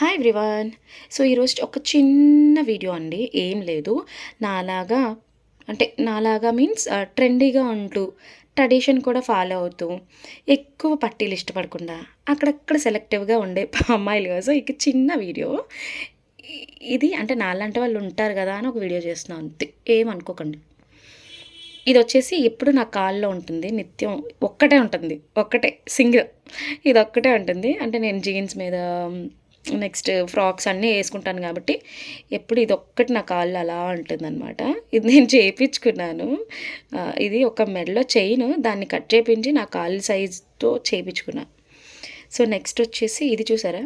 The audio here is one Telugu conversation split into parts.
Hi everyone. సో ఈరోజు ఒక చిన్న వీడియో అండి. ఏం లేదు, నాలాగా నాలాగా మీన్స్ ట్రెండీగా ఉంటూ ట్రెడిషన్ కూడా ఫాలో అవుతూ ఎక్కువ పట్టీలు ఇష్టపడకుండా అక్కడక్కడ సెలెక్టివ్గా ఉండే అమ్మాయిలు కదా. సో ఇక చిన్న వీడియో ఇది, అంటే నాలాంటి వాళ్ళు ఉంటారు కదా అని ఒక వీడియో చేస్తున్నాను అంతే, ఏమనుకోకండి. ఇది వచ్చేసి ఎప్పుడు నా కాల్లో ఉంటుంది, నిత్యం ఒక్కటే ఉంటుంది, ఒక్కటే సింగిల్, ఇది ఒక్కటే ఉంటుంది. అంటే నేను జీన్స్ మీద నెక్స్ట్ ఫ్రాక్స్ అన్నీ వేసుకుంటాను కాబట్టి ఎప్పుడు ఇదొక్కటి నా కాళ్ళు అలా ఉంటుందన్నమాట. ఇది నేను చేయించుకున్నాను. ఇది ఒక మెడలో చైన్, దాన్ని కట్ చేయించి నా కాళ్ళ సైజుతో చేయించుకున్నా. సో నెక్స్ట్ వచ్చేసి ఇది చూసారా,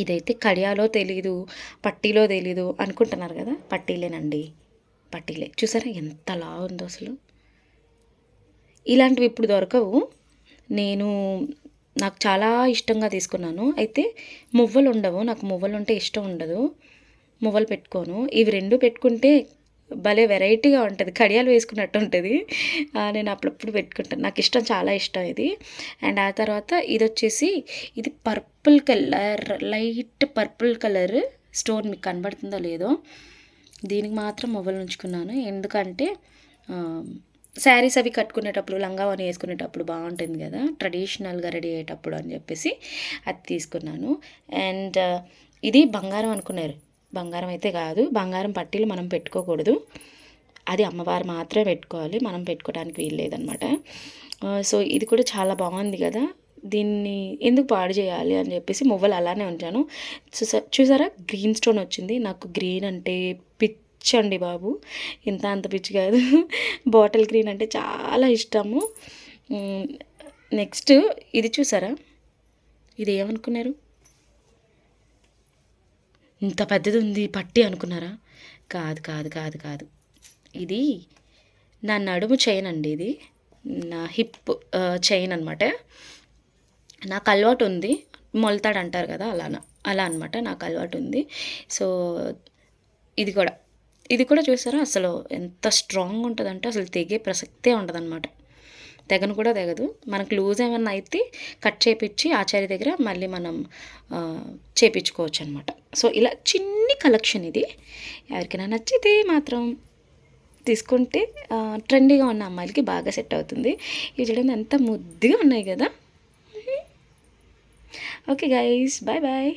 ఇదైతే కడియాలో తెలీదు, పట్టీలో తెలీదు అనుకుంటున్నారు కదా, పట్టీలేనండి, పట్టీలే. చూసారా ఎంతలా ఉందో అసలు. ఇలాంటివి ఇప్పుడు దొరకవు. నేను నాకు చాలా ఇష్టంగా తీసుకున్నాను. అయితే మువ్వలు ఉండవు, నాకు మువ్వలు ఉంటే ఇష్టం ఉండదు, మువ్వలు పెట్టుకోను. ఇవి రెండు పెట్టుకుంటే భలే వెరైటీగా ఉంటుంది, కడియాలు వేసుకున్నట్టు ఉంటుంది. నేను అప్పుడప్పుడు పెట్టుకుంటాను, నాకు ఇష్టం, చాలా ఇష్టం ఇది. అండ్ ఆ తర్వాత ఇది వచ్చేసి, ఇది purple colour, light purple colour stone, మీకు కనబడుతుందో లేదో. దీనికి మాత్రం మువ్వలు ఉంచుకున్నాను, ఎందుకంటే శారీస్ అవి కట్టుకునేటప్పుడు, లంగా అని వేసుకునేటప్పుడు బాగుంటుంది కదా ట్రెడిషనల్గా రెడీ అయ్యేటప్పుడు అని చెప్పేసి అది తీసుకున్నాను. అండ్ ఇది బంగారం అనుకున్నారు, బంగారం అయితే కాదు. బంగారం పట్టీలు మనం పెట్టుకోకూడదు, అది అమ్మవారు మాత్రమే పెట్టుకోవాలి, మనం పెట్టుకోవడానికి వీల్లేదనమాట. సో ఇది కూడా చాలా బాగుంది కదా, దీన్ని ఎందుకు పాడు చేయాలి అని చెప్పేసి మువ్వలు అలానే ఉంచాను. చూసారా గ్రీన్ స్టోన్ వచ్చింది, నాకు గ్రీన్ అంటే పిచ్చి అండి బాబు, ఇంత అంత పిచ్చి కాదు. బాటిల్ గ్రీన్ అంటే చాలా ఇష్టము. నెక్స్ట్ ఇది చూసారా, ఇది ఏమనుకున్నారు, ఇంత పెద్దది ఉంది పట్టి అనుకున్నారా? కాదు కాదు కాదు కాదు, ఇది నా నడుము చైన్ అండి, ఇది నా హిప్ చైన్ అనమాట. నాకు అలవాటు ఉంది, మొలతాడు అంటారు కదా, అలా అనమాట, నాకు అలవాటు ఉంది. సో ఇది కూడా చూసారా, అసలు ఎంత స్ట్రాంగ్ ఉంటుందంటే అసలు తెగే ప్రసక్తే ఉండదన్నమాట, తెగను కూడా తెగదు. మనకు లూజ్ ఏమన్నా అయితే కట్ చేయించి ఆచార్య దగ్గర మళ్ళీ మనం చేయించుకోవచ్చు అనమాట. సో ఇలా చిన్ని కలెక్షన్ ఇది, ఎవరికైనా నచ్చితే మాత్రం తీసుకుంటే ట్రెండీగా ఉన్న అమ్మాయిలకి బాగా సెట్ అవుతుంది. ఇవి చూడండి ఎంత ముద్దుగా ఉన్నాయి కదా. Okay guys, bye bye.